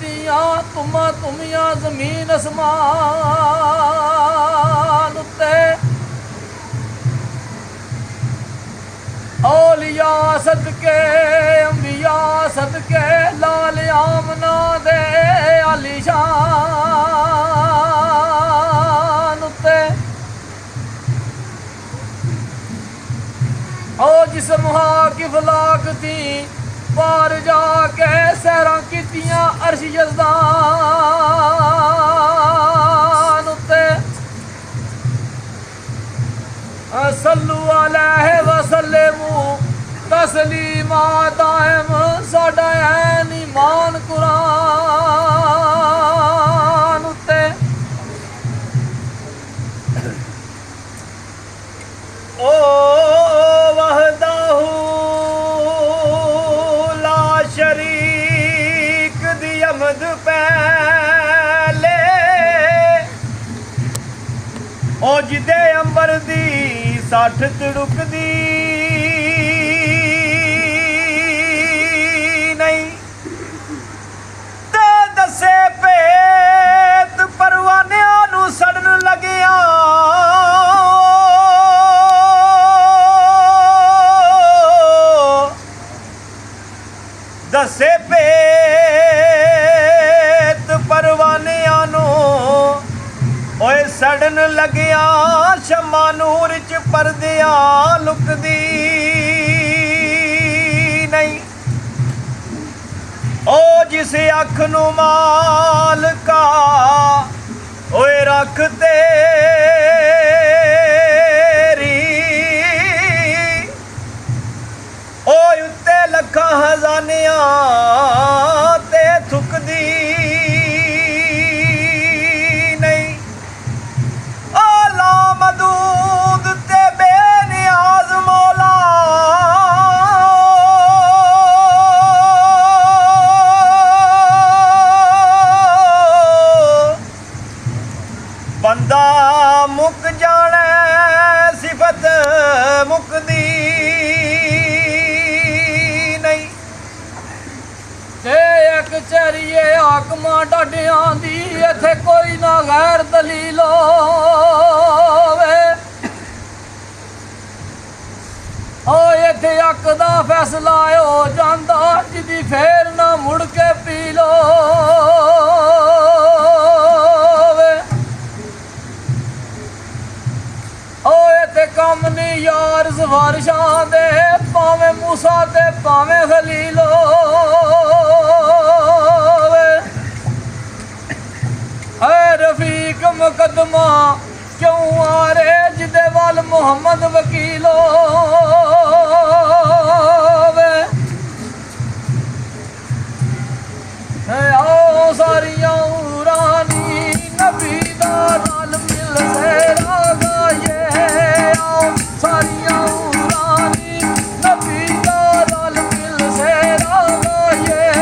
दियां तुमा तुमियां जमीन असमान उत्ते औलिया सदके अंबिया सदके लाल आमना दे आलीशान उत्ते ओ जिस मुहाकिफ लागती पार जाके सैरां कीतियां अर्श यज़दान उत्ते सल्लु अलैहि वसल्लमु तस्लीमा दायम साडा ऐन ईमान कुरान उत्ते ओ वहदाहु ला शरीक दी अमद पहले ओ जिदे अंबर दी 60 तिड़ुकदी नहीं ते दसे भेत परवानियां नू सड़न लगिया दसे भेत परवानियां नू ओए सड़न लगिया शमा नूर च परदिया लुकदी नहीं ओ जिस अख नू मालका ओए रख तेरी ओ उत्ते लखा हजानिया ते थुकदी नहीं ओ लामदूद ते बेनियाज मौला बंदा मुक जाने सिफत मुकदी चरिए आकमा डाडियां दी इत्थे कोई ना गैर दलील होवे ओ इत्थे हक दा फैसला हो जांदा जिदी फेर ना मुड़ के पी लो ओ इत्थे कम नहीं यार सवारशां दे भावें मूसा ते भावें खलील रफीक मुकदमा क्यों आ रे जिदे वाल मोहम्मद वकीलो आओ सारियां रानी नबी दा नाल मिल सेरा गाये आओ सारियां रानी नबी दा नाल मिल सेरा गाये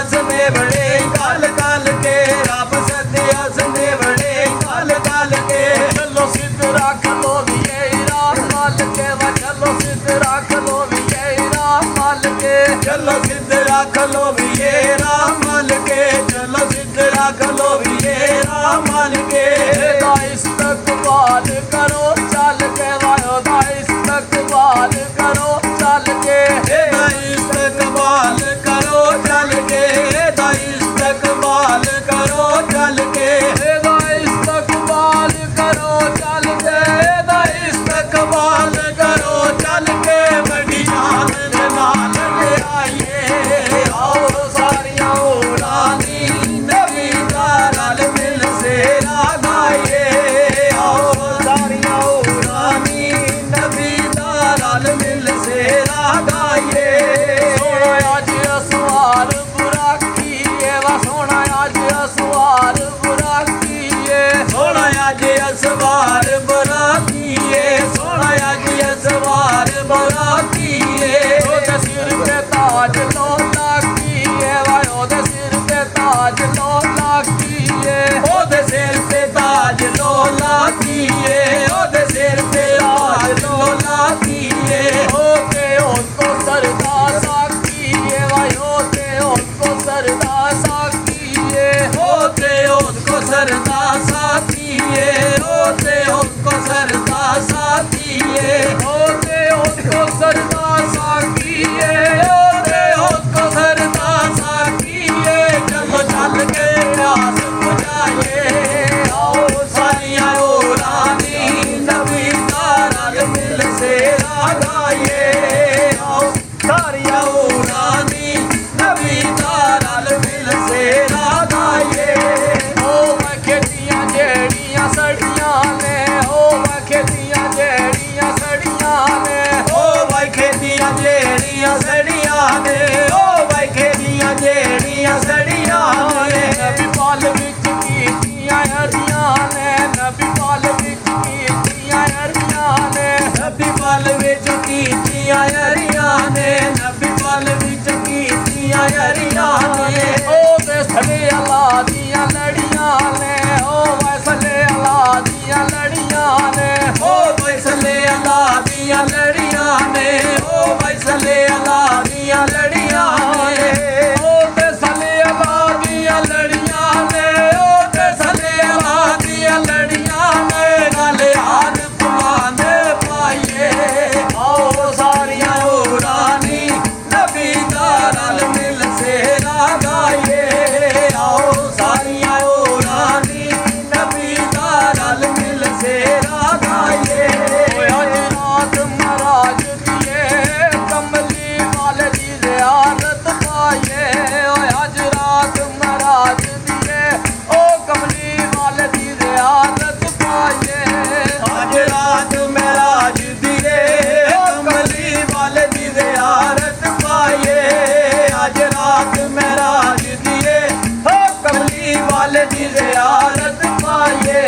ਸਨੇਵੜੇ ਕਲ ਕਲ ਕੇ ਰੱਬ ਸੱਦਿਆ ਸਨੇਵੜੇ ਕਲ ਕਲ ਕੇ ਚਲੋ ਸਿੱਧ ਰੱਖ ਲੋ ਵੀ ਇਹ ਰਾਹ ਮੱਲ ਕੇ ਵਾ ਚਲੋ ਸਿੱਧ ਰੱਖ ਲੋ ਵੀ ਇਹ ਰਾਹ ਮੱਲ ਕੇ ਚਲੋ ਸਿੱਧ ਰੱਖ ਲੋ ਵੀ ਇਹ ਰਾਹ ਮੱਲ ਕੇ ਚਲੋ ਸਿੱਧ ਰੱਖ ਲੋ ਵੀ ਇਹ ਰਾਹ ਮੱਲ ਕੇ ਇਹਦਾ ਇਸਤਕਬਾਲ ਕਰੋ ਚੱਲ ਕੇ ਵਾਇਓ ਦਾ ਇਸਤਕਬਾਲ ਕਰੋ ਚੱਲ ਕੇ ਇਹਦਾ ਇਸਤਕਬਾਲ ਕਰੋ ਚੱਲ ਕੇ ਇਹਦਾ ਇਸਤਕਬਾਲ ਕਰੋ ਚੱਲ ਕੇ ਇਹਦਾ ਇਸਤਕਬਾਲ ਕਰੋ ਚੱਲ ਕੇ ਇਹਦਾ ਇਸਤਕਬਾਲ ਕਰੋ ਚੱਲ ਕੇ ਵੱਡੀ ਸ਼ਾਨ ਦੇ ਨਾਲ ਲਿਆਈਏ ਆਓ ਸਾਰੀਆਂ ਉਰਾਂ ਦੀ ਨਬੀ ਦਾ ਰਲ ਮਿਲ ਸੇਰਾ ਗਾਈਏ ਆਓ ਸਾਰੀਆਂ ਉਰਾਂ ਦੀ ਨਬੀ ਦਾ ਰਲ ਮਿਲ ਸੇਰਾ ਗਾਈਏ ਸੋਹਣਾ ਅੱਜ ਅਸਵਾਰ ਬੁਰਾ ਕੀਏ ਵਾ ਸੋਹਣਾ ਅੱਜ ਅਸਵਾਰ ਬੁਰਾ ਕੀਏ ਸੋਹਣਾ ਅੱਜ ਅਸਵਾਰ ਬਰਾਤੀਏ ਸੋਹਣਾ ਅੱਜ ਅਸਵਾਰ ਬਰਾਤੀਏ ਉਹਦੇ ਸਿਰ ਤੇ ਤਾਜ ਲੋਲਾ ਕੀਏ ਵਾ ਉਹਦੇ ਸਿਰ ਤੇ ਤਾਜ ਲੋਲਾ ਕੀਏ ਉਹਦੇ ਸਿਰ ਤੇ ਤਾਜ ਲੋਲਾ ਕੀਏ ਉਹਦੇ ਸਿਰ ਤੇ ਤਾਜ ਲੋਲਾ ਕੀਏ ਹੋਤੇ ਉਸਕੋ ਸਰਦਾ ਸਾਕੀਏ ਵਾ ਹੋਤੇ ਉਸਕੋ ਸਰਦਾ ਸਾਕੀਏ ਹੋਤੇ ਉਸਕੋ ਸਰਦਾ ਸਾਥੀਏ ਹੋਤੇ ਉਸਕੋ ਸਰਦਾ ਸਾਥੀਏ ਹੋਤੇ ਉਸਕੋ ਸਰਦਾ ਸਾਕੀਏ ਹੋਤੇ ਉਸਕੋ ਸਰਦਾ ਸਾਥੀਏ ਚਲੋ ਚੱਲ ਕੇ ਪਿਆਸ ਬੁਝਾਈਏ ਆਓ ਸਾਰੀਆਂ ਹੋਰਾਂ ਦੀ ਨਬੀ ਦਾ ਰਲ ਮਿਲ ਸੇਰਾ ਗਾਈਏ ਆਓ ਸਾਰੀਆਂ ਹੋਰਾਂ ਦੀ ਨਬੀ ਦਾ ਰਲ ਮਿਲ ਸੇਰਾ ਗਾਈਏ ਓ ਮੈਂ ਖੇਤੀਆਂ ਜਿਹੜੀਆਂ ਸੜੀਆਂ ਨੇ ਓ ਮੈਂ ਖੇਤੀਆਂ ਜਿਹੜੀਆਂ ਸੜੀਆਂ ਨੇ ਓ ਬਾਈ ਖੇਤੀਆਂ ਜਿਹੜੀਆਂ ਸੜੀਆਂ ਨੇ ਓ ਬਾਈ ਖੇਤੀਆਂ ਜਿਹੜੀਆਂ ਸੜੀਆਂ ਨੇ ਨਬੀ ਪਾਲ ਵਿੱਚ ਕੀਤੀਆਂ ਅਰੀਆਂ ਨੇ ਨਬੀ ਪਾਲ ਵਿੱਚ ਕੀਤੀਆਂ ਅਰੀਆਂ ਨੇ ਨਬੀ ਪਲ ਵਿੱਚ ਕੀਤੀਆਂ ਯਾਰੀਆਂ ਨੇ ਨਬੀ ਪਲ ਵਿੱਚ ਕੀਤੀਆਂ ਯਾਰੀਆਂ ਨੇ ਓ ਤੇ ਸਲੇ ਅੱਲਾ ਦੀਆਂ ਲੜੀਆਂ ਨੇ ਓ ਵੈਸਲੇ ਅੱਲਾ ਦੀਆਂ ਲੜੀਆਂ ਨੇ ਓ ਫੈਸਲੇ ਅੱਲਾ ਦੀਆਂ ਲੜੀਆਂ ਨੇ ਓ ਫੈਸਲੇ ਅੱਲਾ ਦੀਆਂ ਲੜੀਆਂ ਨੇ ਓ ਤੇ ਸਲੇ ਅੱਲਾ ਦੀਆਂ ਲੜੀਆਂ ਨੇ ਓ ਤੇ ਸਲੇ ਅੱਲਾ ਦੀਆਂ ਲੜੀਆਂ ਨੇ ਨਾਲ ਯਾਦ ਪੁਆਂਦੇ ਪਾਈਏ ਆਓ ਸਾਰੀਆਂ ਹੋਰਾਂ ਦੀ ਨਬੀ ਦਾ ਰਲ ਮਿਲ ਸੇਰਾ ਗਾਈਏ ਆਓ ਸਾਰੀਆਂ ਹੋਰਾਂ ਦੀ ਨਬੀ ਦਾ ਰਲ ਮਿਲ ਸੇਰਾ ਗਾਈਏ ਓਏ ਅੱਜ ਰਾਤ ਮਹਾਰਾਜ ਦੀਏ ਕਮਲੀ ਵਾਲੇ ਦੀ ਜ਼ਿਆਰਤ ਪਾਈਏ ਓਏ ਅੱਜ ਰਾਤ ਮਹਾਰਾਜ ਦੀਏ ਓ ਕਮਲੀ ਵਾਲੇ ਦੀ ਜ਼ਿਆਰਤ ਪਾਈਏ ਅੱਜ ਰਾਤ ਮਹਿਰਾਜ ਦੀਏ ਕਮਲੀ ਵਾਲੇ ਦੀ ਜ਼ਿਆਰਤ ਪਾਈਏ ਅੱਜ ਰਾਤ ਮਹਿਰਾਜ ਦੀਏ ਕਮਲੀ ਵਾਲੇ ਦੀ ਜ਼ਿਆਰਤ ਪਾਈਏ